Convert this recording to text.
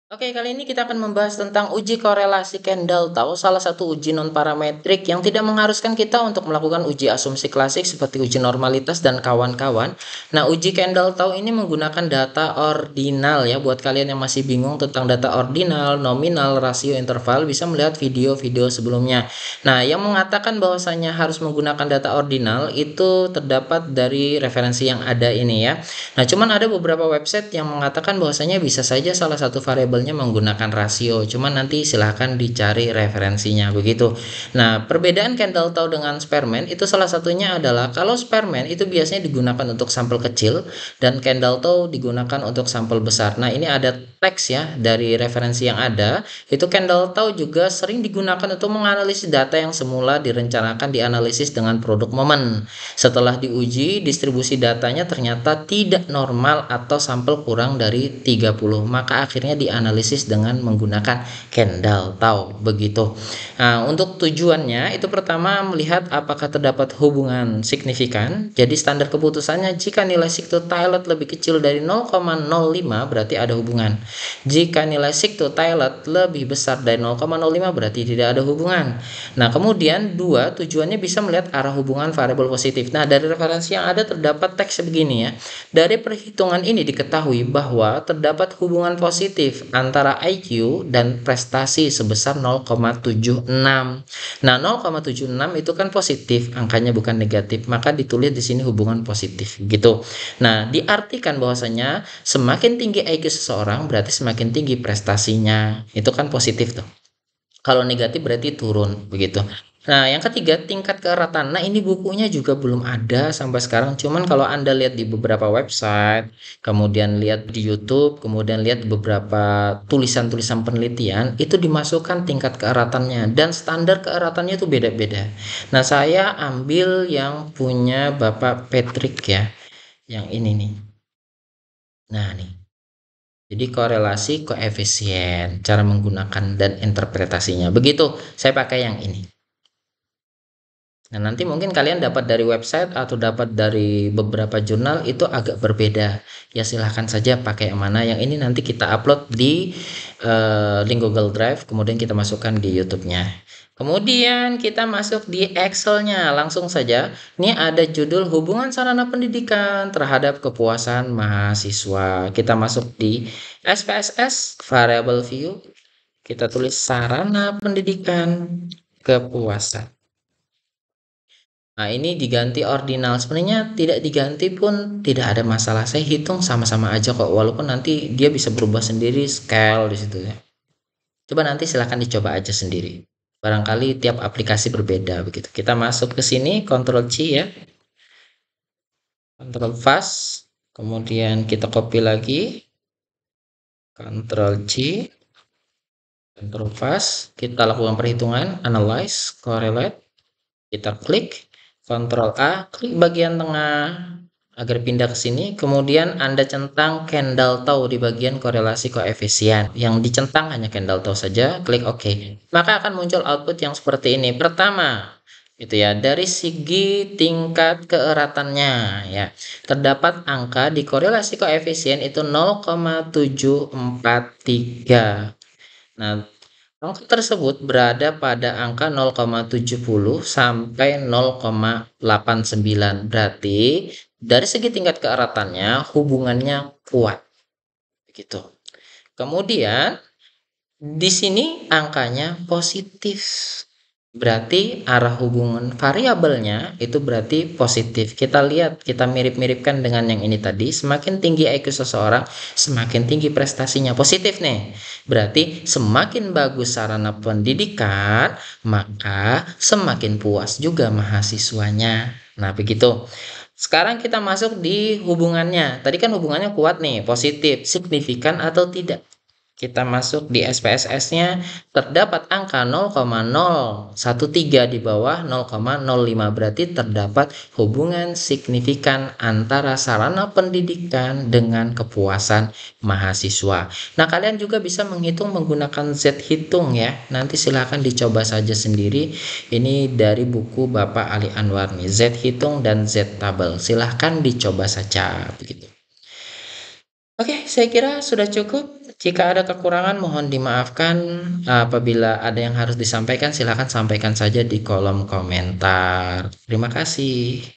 Oke, kali ini kita akan membahas tentang uji korelasi Kendall-Tau, salah satu uji non-parametrik yang tidak mengharuskan kita untuk melakukan uji asumsi klasik seperti uji normalitas dan kawan-kawan. Nah, uji Kendall-Tau ini menggunakan data ordinal ya. Buat kalian yang masih bingung tentang data ordinal, nominal, rasio, interval, bisa melihat video-video sebelumnya. Nah, yang mengatakan bahwasanya harus menggunakan data ordinal itu terdapat dari referensi yang ada ini ya. Nah, cuman ada beberapa website yang mengatakan bahwasanya bisa saja salah satu variabelnya menggunakan rasio. Cuman nanti silahkan dicari referensinya begitu. Nah, perbedaan Kendall-Tau dengan Spearman itu salah satunya adalah kalau Spearman itu biasanya digunakan untuk sampel kecil dan Kendall-Tau digunakan untuk sampel besar. Nah, ini ada teks ya dari referensi yang ada. Itu Kendall-Tau juga sering digunakan untuk menganalisis data yang semula direncanakan dianalisis dengan produk momen. Setelah diuji, distribusi datanya ternyata tidak normal atau sampel kurang dari 30, maka akhirnya dianalisis dengan menggunakan Kendall-Tau begitu. Nah, untuk tujuannya itu pertama melihat apakah terdapat hubungan signifikan. Jadi standar keputusannya jika nilai Sykes-Picot lebih kecil dari 0,05 berarti ada hubungan. Jika nilai Sykes-Picot lebih besar dari 0,05 berarti tidak ada hubungan. Nah, kemudian dua, tujuannya bisa melihat arah hubungan variabel positif. Nah, dari referensi yang ada terdapat teks begini ya. Dari perhitungan ini diketahui bahwa terdapat hubungan positif antara IQ dan prestasi sebesar 0,76. Nah, 0,76 itu kan positif, angkanya bukan negatif, maka ditulis di sini hubungan positif gitu. Nah, diartikan bahwasanya semakin tinggi IQ seseorang berarti semakin tinggi prestasinya. Itu kan positif tuh. Kalau negatif berarti turun begitu. Nah, yang ketiga tingkat keeratan. Nah, ini bukunya juga belum ada sampai sekarang. Cuman kalau Anda lihat di beberapa website, kemudian lihat di YouTube, kemudian lihat beberapa tulisan-tulisan penelitian, itu dimasukkan tingkat keeratannya dan standar keeratannya itu beda-beda. Nah, saya ambil yang punya Bapak Patrick ya, yang ini nih. Nah, nih. Jadi korelasi koefisien, cara menggunakan dan interpretasinya. Begitu, saya pakai yang ini. Nah, nanti mungkin kalian dapat dari website atau dapat dari beberapa jurnal itu agak berbeda. Ya silahkan saja pakai yang mana. Yang ini nanti kita upload di link Google Drive, kemudian kita masukkan di YouTube-nya. Kemudian kita masuk di Excel-nya. Langsung saja. Ini ada judul hubungan sarana pendidikan terhadap kepuasan mahasiswa. Kita masuk di SPSS, variable view. Kita tulis sarana pendidikan kepuasan. Nah, ini diganti ordinal. Sebenarnya tidak diganti pun tidak ada masalah. Saya hitung sama-sama aja kok. Walaupun nanti dia bisa berubah sendiri scale di situ ya. Coba nanti silahkan dicoba aja sendiri. Barangkali tiap aplikasi berbeda begitu. Kita masuk ke sini, Ctrl C ya. Ctrl Fast. Kemudian kita copy lagi. Ctrl C. Ctrl Fast. Kita lakukan perhitungan, analyze, correlate. Kita klik. Ctrl A, klik bagian tengah agar pindah ke sini. Kemudian Anda centang Kendall-Tau di bagian korelasi koefisien. Yang dicentang hanya Kendall-Tau saja. Klik OK. Maka akan muncul output yang seperti ini. Pertama, gitu ya, dari segi tingkat keeratannya ya. Terdapat angka di korelasi koefisien itu 0,743. Nah, angka tersebut berada pada angka 0,70 sampai 0,89. Berarti dari segi tingkat keeratannya hubungannya kuat. Begitu. Kemudian di sini angkanya positif. Berarti arah hubungan variabelnya itu berarti positif. Kita lihat, kita mirip-miripkan dengan yang ini tadi. Semakin tinggi IQ seseorang, semakin tinggi prestasinya. Positif nih. Berarti semakin bagus sarana pendidikan, maka semakin puas juga mahasiswanya. Nah, begitu. Sekarang kita masuk di hubungannya. Tadi kan hubungannya kuat nih, positif, signifikan atau tidak. Kita masuk di SPSS-nya, terdapat angka 0,013 di bawah 0,05, berarti terdapat hubungan signifikan antara sarana pendidikan dengan kepuasan mahasiswa. Nah, kalian juga bisa menghitung menggunakan Z-hitung ya. Nanti silahkan dicoba saja sendiri. Ini dari buku Bapak Ali Anwar nih, Z-hitung dan Z-tabel. Silahkan dicoba saja begitu. Oke, saya kira sudah cukup. Jika ada kekurangan mohon dimaafkan. Apabila ada yang harus disampaikan, silakan sampaikan saja di kolom komentar. Terima kasih.